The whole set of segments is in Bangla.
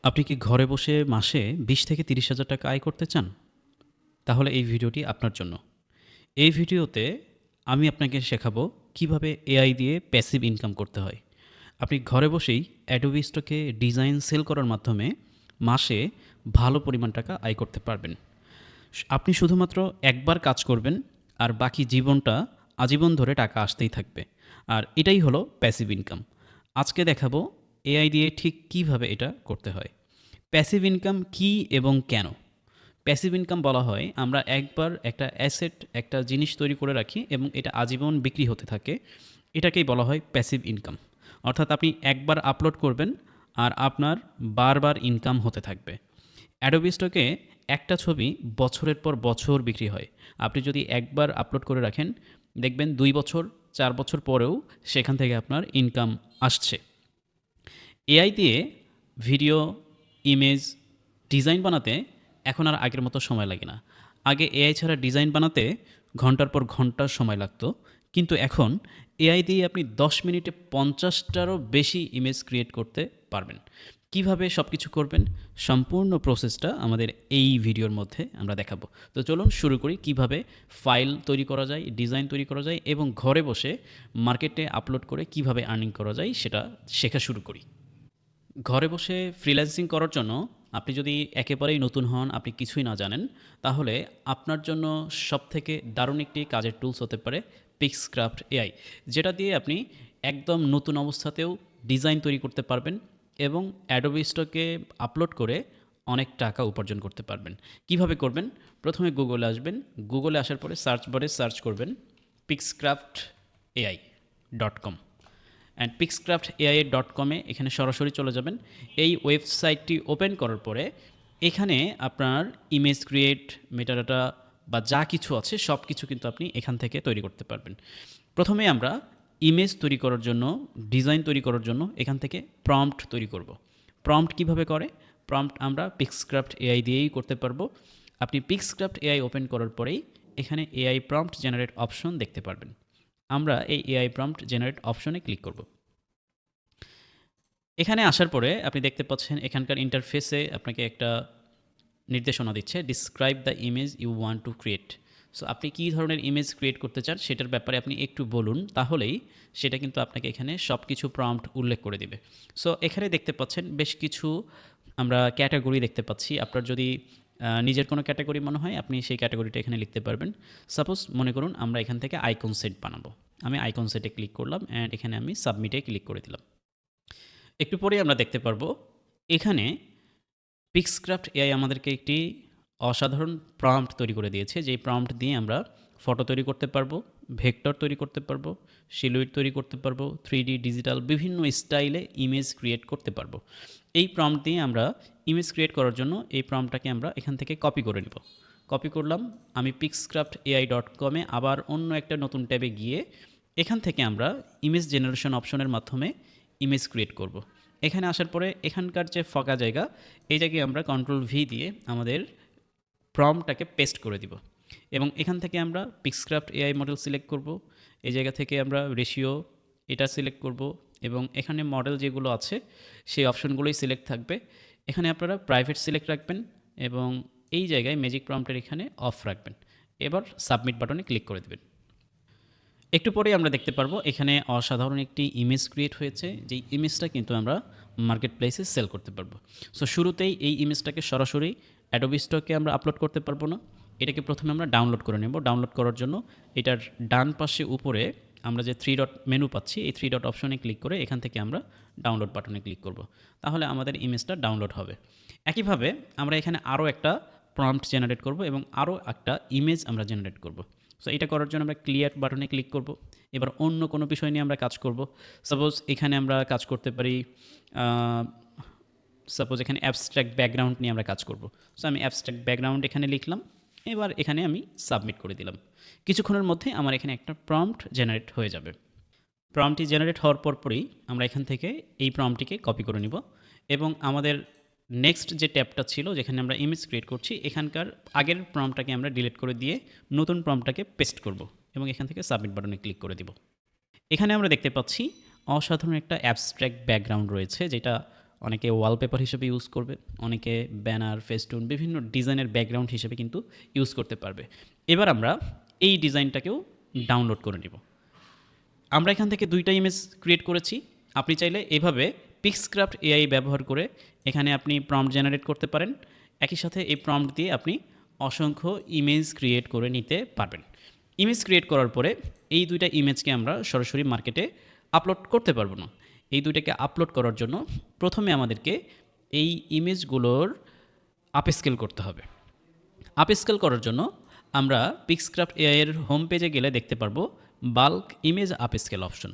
আপনি কি ঘরে বসে মাসে ২০ থেকে ৩০,০০০ টাকা আয় করতে চান? তাহলে এই ভিডিওটি আপনার জন্য। এই ভিডিওতে আমি আপনাকে শেখাবো কিভাবে এআই দিয়ে প্যাসিভ ইনকাম করতে হয়। আপনি ঘরে বসেই অ্যাডোবি স্টকে ডিজাইন সেল করার মাধ্যমে মাসে ভালো পরিমাণ টাকা আয় করতে পারবেন। আপনি শুধুমাত্র একবার কাজ করবেন আর বাকি জীবনটা আজীবন ধরে টাকা আসতেই থাকবে। আর এটাই হলো প্যাসিভ ইনকাম। আজকে দেখাবো এআই দিয়ে ঠিক কিভাবে এটা করতে হয়। প্যাসিভ ইনকাম কী এবং কেন? প্যাসিভ ইনকাম বলা হয় আমরা একবার একটা অ্যাসেট, একটা জিনিস তৈরি করে রাখি এবং এটা আজীবন বিক্রি হতে থাকে। এটাকেই বলা হয় প্যাসিভ ইনকাম। অর্থাৎ আপনি একবার আপলোড করবেন আর আপনার বারবার ইনকাম হতে থাকবে। অ্যাডোবি স্টকে একটা ছবি বছরের পর বছর বিক্রি হয়। আপনি যদি একবার আপলোড করে রাখেন, দেখবেন ২ বছর, ৪ বছর পরেও সেখান থেকে আপনার ইনকাম আসছে। এআই দিয়ে ভিডিও, ইমেজ, ডিজাইন বানাতে এখন আর আগের মতো সময় লাগে না। আগে এআই ছাড়া ডিজাইন বানাতে ঘন্টার পর ঘন্টা সময় লাগতো। কিন্তু এখন এআই দিয়ে আপনি ১০ মিনিটে ৫০টারও বেশি ইমেজ ক্রিয়েট করতে পারবেন। কিভাবে সব কিছু করবেন? সম্পূর্ণ প্রসেসটা আমাদের এই ভিডিওর মধ্যে আমরা দেখাবো। তো চলুন শুরু করি কিভাবে ফাইল তৈরি করা যায়, ডিজাইন তৈরি করা যায় এবং ঘরে বসে মার্কেটে আপলোড করে কিভাবে আর্নিং করা যায় সেটা শেখা শুরু করি। ঘরে বসে ফ্রিল্যান্সিং করার জন্য আপনি যদি একেবারেই নতুন হন, আপনি কিছুই না জানেন, তাহলে আপনার জন্য সবথেকে দারুণ একটি কাজের টুলস হতে পারে পিক্সক্রাফট এআই, যেটা দিয়ে আপনি একদম নতুন অবস্থাতেও ডিজাইন তৈরি করতে পারবেন এবং অ্যাডোবি স্টকে আপলোড করে অনেক টাকা উপার্জন করতে পারবেন। কিভাবে করবেন? প্রথমে গুগলে আসবেন। গুগলে আসার পরে সার্চ বারে সার্চ করবেন pixcraftai.com অ্যান্ড pixcraftai.com-এ এখানে সরাসরি চলে যাবেন। এই ওয়েবসাইটটি ওপেন করার পরে এখানে আপনার ইমেজ ক্রিয়েট, মেটাডাটা বা যা কিছু আছে সব কিছু কিন্তু আপনি এখান থেকে তৈরি করতে পারবেন। প্রথমে আমরা ইমেজ তৈরি করার জন্য, ডিজাইন তৈরি করার জন্য এখান থেকে প্রম্পট তৈরি করব। প্রম্পট কিভাবে করে? প্রম্পট আমরা পিক্সক্রাফট এআই দিয়েই করতে পারবো। আপনি পিক্সক্রাফট এআই ওপেন করার পরেই এখানে এআই প্রম্পট জেনারেট অপশন দেখতে পারবেন। আমরা এই এআই প্রম্পট জেনারেট অপশনে ক্লিক করব। এখানে আসার পরে আপনি দেখতে পাচ্ছেন এখানকার ইন্টারফেসে আপনাকে একটা নির্দেশনা দিচ্ছে, describe the image you want to create. So আপনি কী ধরনের ইমেজ ক্রিয়েট করতে চান সেটার ব্যাপারে আপনি একটু বলুন, তাহলেই সেটা কিন্তু আপনাকে এখানে সব কিছু প্রম্পট উল্লেখ করে দিবে। সো এখানে দেখতে পাচ্ছেন বেশ কিছু আমরা ক্যাটাগরি দেখতে পাচ্ছি। আপনার যদি নিজের কোনো ক্যাটাগরি মনে হয় আপনি সেই ক্যাটাগরিটা এখানে লিখতে পারবেন। সাপোজ মনে করুন আমরা এখান থেকে আইকন সেট বানাবো। আমি আইকন সেটে ক্লিক করলাম অ্যান্ড এখানে আমি সাবমিটে ক্লিক করে দিলাম। একটু পরেই আমরা দেখতে পারবো এখানে পিক্সক্রাফট এআই আমাদেরকে একটি অসাধারণ প্রম্পট তৈরি করে দিয়েছে, যেই প্রম্পট দিয়ে আমরা ফটো তৈরি করতে পারবো, ভেক্টর তৈরি করতে পারবো, সিলুইট তৈরি করতে পারবো, 3D ডিজিটাল বিভিন্ন স্টাইলে ইমেজ ক্রিয়েট করতে পারবো। এই প্রম্পট দিয়ে আমরা ইমেজ ক্রিয়েট করার জন্য এই প্রম্পটটাকে আমরা এখান থেকে কপি করে নেব। কপি করলাম, আমি pixcraftai.com-এ আবার অন্য একটা নতুন ট্যাবে গিয়ে এখান থেকে আমরা ইমেজ জেনারেশন অপশনের মাধ্যমে ইমেজ ক্রিয়েট করব। এখানে আসার পরে এখানকার যে ফাঁকা জায়গা, এই জায়গায় আমরা Ctrl+V দিয়ে আমাদের প্রম্পটটাকে পেস্ট করে দিব এবং এখান থেকে আমরা পিক্সক্রাফট এআই মডেল সিলেক্ট করব। এই জায়গা থেকে আমরা রেশিও এটা সিলেক্ট করব এবং এখানে মডেল যেগুলো আছে সেই অপশনগুলোই সিলেক্ট থাকবে। এখানে আপনারা প্রাইভেট সিলেক্ট রাখবেন এবং এই জায়গায় ম্যাজিক প্রম্পটের এখানে অফ রাখবেন। এবার সাবমিট বাটনে ক্লিক করে দেবেন। একটু পরেই আমরা দেখতে পারবো এখানে অসাধারণ একটি ইমেজ ক্রিয়েট হয়েছে, যেই ইমেজটা কিন্তু আমরা মার্কেট প্লেসে সেল করতে পারবো। সো শুরুতেই এই ইমেজটাকে সরাসরি অ্যাডোবি স্টকে আমরা আপলোড করতে পারবো না, এটাকে প্রথমে আমরা ডাউনলোড করে নেব। ডাউনলোড করার জন্য এটার ডান পাশে উপরে আমরা যে 3 ডট মেনু পাচ্ছি, এই 3 ডট অপশনে ক্লিক করে এখান থেকে আমরা ডাউনলোড বাটনে ক্লিক করব। তাহলে আমাদের ইমেজটা ডাউনলোড হবে। একইভাবে আমরা এখানে আরও একটা প্রম্পট জেনারেট করব এবং আরও একটা ইমেজ আমরা জেনারেট করব। সো এটা করার জন্য আমরা ক্লিয়ার বাটনে ক্লিক করব। এবার অন্য কোনো বিষয় নিয়ে আমরা কাজ করব। সাপোজ এখানে আমরা কাজ করতে পারি, সাপোজ এখানে অ্যাবস্ট্রাক্ট ব্যাকগ্রাউন্ড নিয়ে আমরা কাজ করব। সো আমি অ্যাবস্ট্রাক্ট ব্যাকগ্রাউন্ড এখানে লিখলাম, এবার এখানে আমি সাবমিট করে দিলাম। কিছুক্ষণের মধ্যে আমার এখানে একটা প্রম্পট জেনারেট হয়ে যাবে। প্রম্পটটি জেনারেট হওয়ার পরই আমরা এখান থেকে এই প্রম্পটটিকে কপি করে নিব এবং আমাদের নেক্সট যে ট্যাবটা ছিল যেখানে আমরা ইমেজ ক্রিয়েট করছি, এখানকার আগের প্রম্পটটাকে আমরা ডিলিট করে দিয়ে নতুন প্রম্পটটাকে পেস্ট করব এবং এখান থেকে সাবমিট বাটনে ক্লিক করে দিব। এখানে আমরা দেখতে পাচ্ছি অসাধারণ একটা অ্যাবস্ট্রাক্ট ব্যাকগ্রাউন্ড রয়েছে, যেটা অনেকে ওয়ালপেপার হিসেবে ইউজ করবে, অনেকে ব্যানার, ফেস্টুন, বিভিন্ন ডিজাইনের ব্যাকগ্রাউন্ড হিসেবে কিন্তু ইউজ করতে পারবে। এবার আমরা এই ডিজাইনটাকেও ডাউনলোড করে নিব। আমরা এখান থেকে 2টা ইমেজ ক্রিয়েট করেছি। আপনি চাইলে এভাবে পিক্সক্রাফট এআই ব্যবহার করে এখানে আপনি প্রম্পট জেনারেট করতে পারেন। একই সাথে এই প্রম্পট দিয়ে আপনি অসংখ্য ইমেজ ক্রিয়েট করে নিতে পারবেন। ইমেজ ক্রিয়েট করার পরে এই 2টা ইমেজকে আমরা সরাসরি মার্কেটে আপলোড করতে পারবো না। এই 2টাকে আপলোড করার জন্য প্রথমে আমাদেরকে এই ইমেজগুলোর আপস্কেল করতে হবে। আপস্কেল করার জন্য আমরা পিক্সক্রাফট এআই এর হোম পেজে গেলে দেখতে পারবো বাল্ক ইমেজ আপস্কেল অপশন।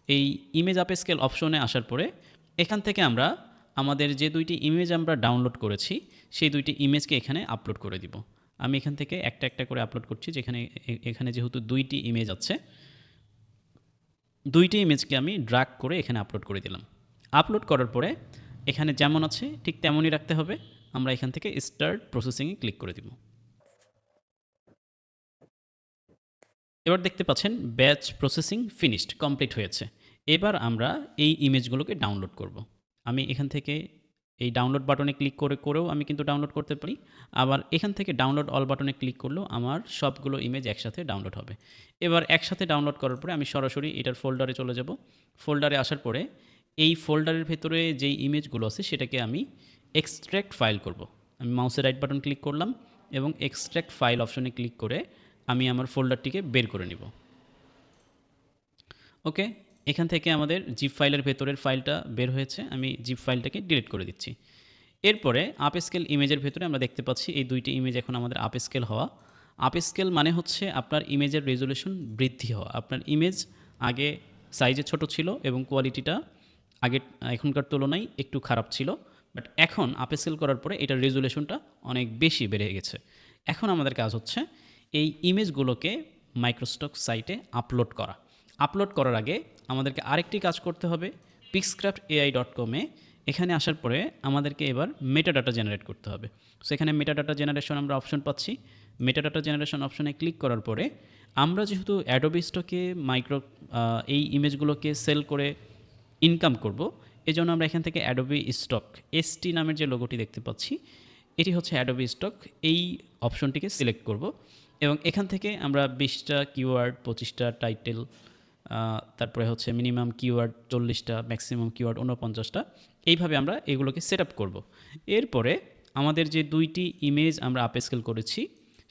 এই ইমেজ আপস্কেল অপশনে আসার পরে এখান থেকে আমরা আমাদের যে 2টি ইমেজ আমরা ডাউনলোড করেছি সেই 2টি ইমেজকে এখানে আপলোড করে দিব। আমি এখান থেকে একটা একটা করে আপলোড করছি, যেখানে এখানে যেহেতু 2টি ইমেজ আছে, 2টি ইমেজকে আমি ড্র্যাগ করে এখানে আপলোড করে দিলাম। আপলোড করার পরে এখানে যেমন আছে ঠিক তেমনই রাখতে হবে। আমরা এখান থেকে স্টার্ট প্রসেসিংয়ে ক্লিক করে দিব। এবার দেখতে পাচ্ছেন ব্যাচ প্রসেসিং ফিনিশড, কমপ্লিট হয়েছে। এবার আমরা এই ইমেজগুলোকে ডাউনলোড করব। আমি এখান থেকে এই ডাউনলোড বাটনে ক্লিক করেও আমি কিন্তু ডাউনলোড করতে পারি। আবার এখান থেকে ডাউনলোড অল বাটনে ক্লিক করলেও আমার সবগুলো ইমেজ একসাথে ডাউনলোড হবে। এবার একসাথে ডাউনলোড করার পরে আমি সরাসরি এটার ফোল্ডারে চলে যাব। ফোল্ডারে আসার পরে এই ফোল্ডারের ভেতরে যেই ইমেজগুলো আছে সেটাকে আমি এক্সট্র্যাক্ট ফাইল করব। আমি মাউসের রাইট বাটন ক্লিক করলাম এবং এক্সট্র্যাক্ট ফাইল অপশনে ক্লিক করে আমি আমার ফোল্ডারটিকে বের করে নিব। ওকে, এখান থেকে আমাদের জিপ ফাইলের ভেতরের ফাইলটা বের হয়েছে। আমি জিপ ফাইলটাকে ডিলিট করে দিচ্ছি। এরপরে আপস্কেল ইমেজের ভেতরে আমরা দেখতে পাচ্ছি এই 2টি ইমেজ এখন আমাদের আপস্কেল হওয়া। আপস্কেল মানে হচ্ছে আপনার ইমেজের রেজুলেশন বৃদ্ধি হওয়া। আপনার ইমেজ আগে সাইজে ছোট ছিল এবং কোয়ালিটিটা এখনকার তুলনায় একটু খারাপ ছিল, বাট এখন আপস্কেল করার পরে এটার রেজুলেশনটা অনেক বেশি বেড়ে গেছে। এখন আমাদের কাজ হচ্ছে এই ইমেজগুলোকে মাইক্রোস্টক সাইটে আপলোড করা। আপলোড করার আগে আমাদেরকে আরেকটি কাজ করতে হবে। pixcraftai.com এখানে আসার পরে আমাদেরকে এবার মেটাডাটা জেনারেট করতে হবে। সো এখানে মেটাডাটা জেনারেশন আমরা অপশন পাচ্ছি। মেটাডাটা জেনারেশন অপশনে ক্লিক করার পরে আমরা যেহেতু অ্যাডোবি স্টকে এই ইমেজগুলোকে সেল করে ইনকাম করব, এজন্য আমরা এখান থেকে অ্যাডোবি স্টক এসটি নামের যে লোগোটি দেখতে পাচ্ছি এটি হচ্ছে অ্যাডোবি স্টক, এই অপশনটিকে সিলেক্ট করব এবং এখান থেকে আমরা 20টা কিওয়ার্ড, 25টা টাইটেল, তারপরে হচ্ছে মিনিমাম কিওয়ার্ড 40টা, ম্যাক্সিমাম কিওয়ার্ড 49টা, এইভাবে আমরা এগুলোকে সেট আপ করবো। এরপরে আমাদের যে 2টি ইমেজ আমরা আপস্কেল করেছি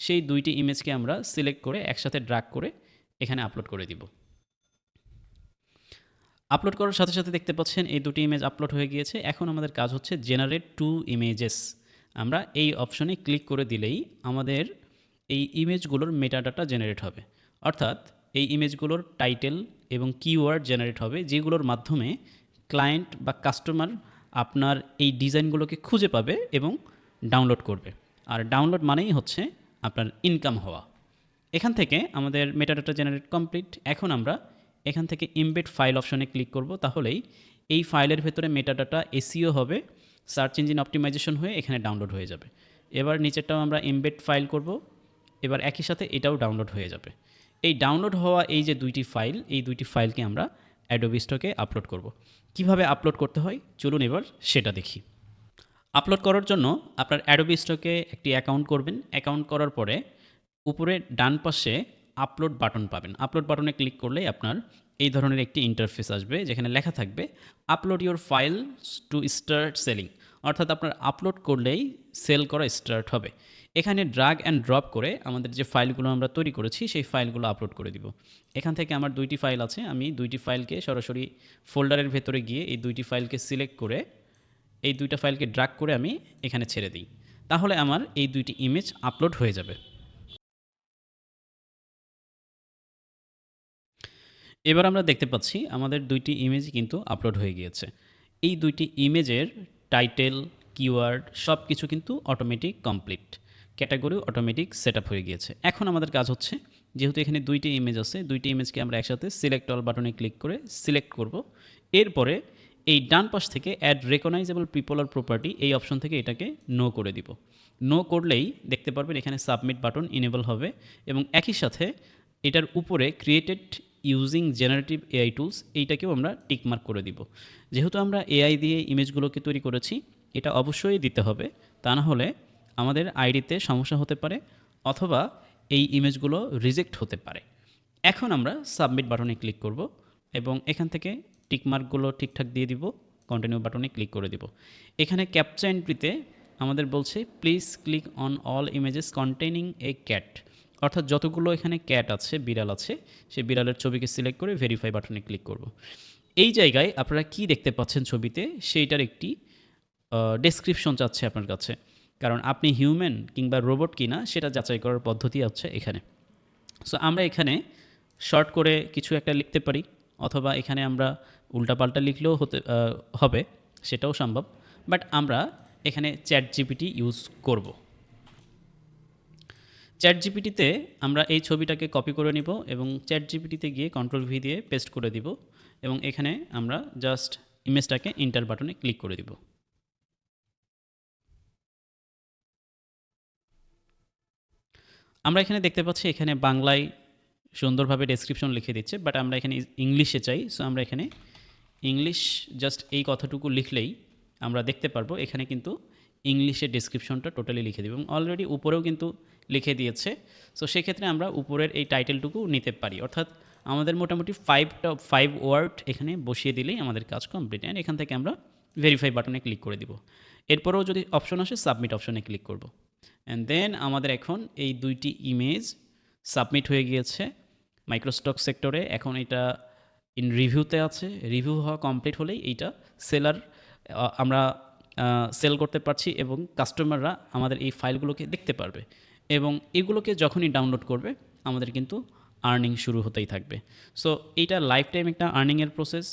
সেই 2টি ইমেজকে আমরা সিলেক্ট করে একসাথে ড্র্যাগ করে এখানে আপলোড করে দিব। আপলোড করার সাথে সাথে দেখতে পাচ্ছেন এই 2টি ইমেজ আপলোড হয়ে গিয়েছে। এখন আমাদের কাজ হচ্ছে জেনারেট 2 ইমেজেস। আমরা এই অপশনে ক্লিক করে দিলেই আমাদের এই ইমেজগুলোর মেটাডাটা জেনারেট হবে, অর্থাৎ এই ইমেজগুলোর টাইটেল এবং কিওয়ার্ড জেনারেট হবে, যেগুলোর মাধ্যমে ক্লায়েন্ট বা কাস্টমার আপনার এই ডিজাইনগুলোকে খুঁজে পাবে এবং ডাউনলোড করবে। আর ডাউনলোড মানেই হচ্ছে আপনার ইনকাম হওয়া। এখান থেকে আমাদের মেটাডাটা জেনারেট কমপ্লিট। এখন আমরা এখান থেকে এমবেড ফাইল অপশনে ক্লিক করব, তাহলেই এই ফাইলের ভেতরে মেটাডাটা এসইও হবে, সার্চ ইঞ্জিন অপটিমাইজেশন হয়ে এখানে ডাউনলোড হয়ে যাবে। এবার নিচেরটাও আমরা এমবেড ফাইল করব, এবার একই সাথে এটাও ডাউনলোড হয়ে যাবে। এই ডাউনলোড হওয়া এই যে 2টি ফাইল, এই 2টি ফাইলকে আমরা অ্যাডোবি স্টকে আপলোড করব। কিভাবে আপলোড করতে হয় চলুন এবার সেটা দেখি। আপলোড করার জন্য আপনার অ্যাডোবি স্টকে একটি অ্যাকাউন্ট করবেন। অ্যাকাউন্ট করার পরে উপরে ডান পাশে আপলোড বাটন পাবেন। আপলোড বাটনে ক্লিক করলেই আপনার এই ধরনের একটি ইন্টারফেস আসবে, যেখানে লেখা থাকবে upload your file to start selling, অর্থাৎ আপনার আপলোড করলেই সেল করা স্টার্ট হবে। এখানে ড্র্যাগ অ্যান্ড ড্রপ করে আমাদের যে ফাইলগুলো আমরা তৈরি করেছি সেই ফাইলগুলো আপলোড করে দিব। এখান থেকে আমার 2টি ফাইল আছে, আমি 2টি ফাইলকে সরাসরি ফোল্ডারের ভেতরে গিয়ে এই 2টি ফাইলকে সিলেক্ট করে এই 2টা ফাইলকে ড্র্যাগ করে আমি এখানে ছেড়ে দিই, তাহলে আমার এই 2টি ইমেজ আপলোড হয়ে যাবে। এবার আমরা দেখতে পাচ্ছি আমাদের 2টি ইমেজই কিন্তু আপলোড হয়ে গিয়েছে। এই 2টি ইমেজের টাইটেল, কিওয়ার্ড সব কিছু কিন্তু automatic complete, category automatic set up হয়ে গিয়েছে। এখন আমাদের কাজ হচ্ছে, যেহেতু এখানে 2টি ইমেজ আছে, 2টি ইমেজকে আমরা একসাথে সিলেক্ট অল বাটনে ক্লিক করে সিলেক্ট করব। এরপরে এই ডান পাশ থেকে অ্যাড রেকগনাইজেবল পিপল আর প্রপার্টি এই অপশন থেকে এটাকে নো করে দিব। নো করলেই দেখতে পারবেন এখানে সাবমিট বাটন ইনেবল হবে এবং একই সাথে এটার উপরে created using generative AI tools, এইটাকেও আমরা টিকমার্ক করে দিব। যেহেতু আমরা এআই দিয়ে ইমেজগুলোকে তৈরি করেছি, এটা অবশ্যই দিতে হবে, তা না হলে আমাদের আইডিতে সমস্যা হতে পারে অথবা এই ইমেজগুলো রিজেক্ট হতে পারে। এখন আমরা সাবমিট বাটনে ক্লিক করব এবং এখান থেকে টিকমার্কগুলো ঠিকঠাক দিয়ে দিব, কন্টিনিউ বাটনে ক্লিক করে দিব। এখানে ক্যাপচা এন্ট্রিতে আমাদের বলছে please click on all images containing A cat, অর্থাৎ যতগুলো এখানে ক্যাট আছে, বিড়াল আছে, সেই বিড়ালের ছবিকে সিলেক্ট করে ভেরিফাই বাটনে ক্লিক করব। এই জায়গায় আপনারা কি দেখতে পাচ্ছেন ছবিতে, সেইটার একটি ডেসক্রিপশন চাচ্ছে আপনার কাছে, কারণ আপনি হিউম্যান কিংবা রোবট কিনা সেটা যাচাই করার পদ্ধতি আছে এখানে। সো আমরা এখানে শর্ট করে কিছু একটা লিখতে পারি, অথবা এখানে আমরা উল্টাপাল্টা লিখলেও হবে, সেটাও সম্ভব। বাট আমরা এখানে চ্যাট জিপিটি ইউজ করব। চ্যাট জিপিটিতে আমরা এই ছবিটাকে কপি করে নিব এবং চ্যাট জিপিটিতে গিয়ে কন্ট্রোল ভি দিয়ে পেস্ট করে দিব এবং এখানে আমরা জাস্ট ইমেজটাকে ইন্টার বাটনে ক্লিক করে দিব। আমরা এখানে দেখতে পাচ্ছি এখানে বাংলায় সুন্দরভাবে ডেসক্রিপশন লিখে দিচ্ছে, বাট আমরা এখানে ইংলিশে চাই। সো আমরা এখানে ইংলিশ জাস্ট এই কথাটুকু লিখলেই আমরা দেখতে পারবো এখানে কিন্তু ইংলিশের ডেসক্রিপশনটা টোটালি লিখে দেবে এবং অলরেডি উপরেও কিন্তু লিখে দিয়েছে। সো সেক্ষেত্রে আমরা উপরের এই টাইটেলটুকু নিতে পারি, অর্থাৎ আমাদের মোটামুটি 5 ওয়ার্ড এখানে বসিয়ে দিলেই আমাদের কাজ কমপ্লিট। অ্যান্ড এখান থেকে আমরা ভেরিফাই বাটনে ক্লিক করে দিব। এরপরেও যদি অপশন আসে সাবমিট অপশনে ক্লিক করব। অ্যান্ড দেন আমাদের এখন এই 2টি ইমেজ সাবমিট হয়ে গিয়েছে মাইক্রোস্টক সেক্টরে। এখন এটা ইন রিভিউতে আছে, রিভিউ হওয়া কমপ্লিট হলেই এইটা সেলার আমরা সেল করতে পারছি এবং কাস্টমাররা আমাদের এই ফাইলগুলোকে দেখতে পারবে এবং এগুলোকে যখনই ডাউনলোড করবে আমাদের কিন্তু আর্নিং শুরু হতেই থাকবে। সো এইটা লাইফ টাইম একটা আর্নিংয়ের প্রসেস,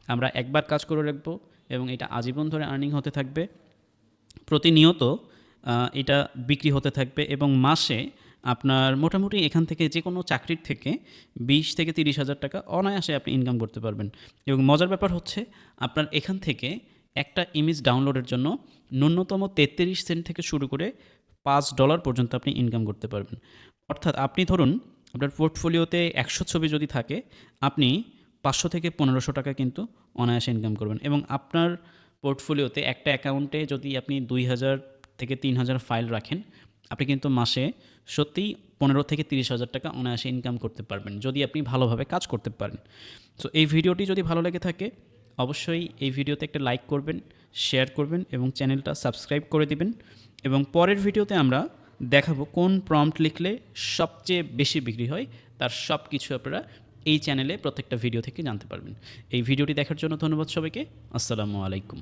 আমরা একবার কাজ করে রাখবো এবং এটা আজীবন ধরে আর্নিং হতে থাকবে। প্রতিনিয়ত এটা বিক্রি হতে থাকবে এবং মাসে আপনার মোটামুটি এখান থেকে যে কোনো চাকরির থেকে 20 থেকে 30 হাজার টাকা অনায়াসে আপনি ইনকাম করতে পারবেন। এবং মজার ব্যাপার হচ্ছে আপনার এখান থেকে একটা ইমেজ ডাউনলোডের জন্য ন্যূনতম 33 সেন্ট থেকে শুরু করে $5 পর্যন্ত আপনি ইনকাম করতে পারবেন। অর্থাৎ আপনি ধরুন আপনার পোর্টফোলিওতে 100 ছবি যদি থাকে, আপনি 500 থেকে 1500 টাকা কিন্তু অনায়াসে ইনকাম করবেন। এবং আপনার পোর্টফোলিওতে একটা অ্যাকাউন্টে যদি আপনি 2000 থেকে 3000 ফাইল রাখেন, আপনি কিন্তু মাসে সত্যিই 15 থেকে 30 হাজার টাকা অনায়াসে ইনকাম করতে পারবেন যদি আপনি ভালোভাবে কাজ করতে পারেন। সো এই ভিডিওটি যদি ভালো লেগে থাকে অবশ্যই এই ভিডিওতে একটা লাইক করবেন, শেয়ার করবেন এবং চ্যানেলটা সাবস্ক্রাইব করে দিবেন। এবং পরের ভিডিওতে আমরা দেখাবো কোন প্রম্পট লিখলে সবচেয়ে বেশি বিক্রি হয়, তার সব কিছু আপনারা এই চ্যানেলে প্রত্যেকটা ভিডিও থেকে জানতে পারবেন। এই ভিডিওটি দেখার জন্য ধন্যবাদ সবাইকে। আসসালামু আলাইকুম।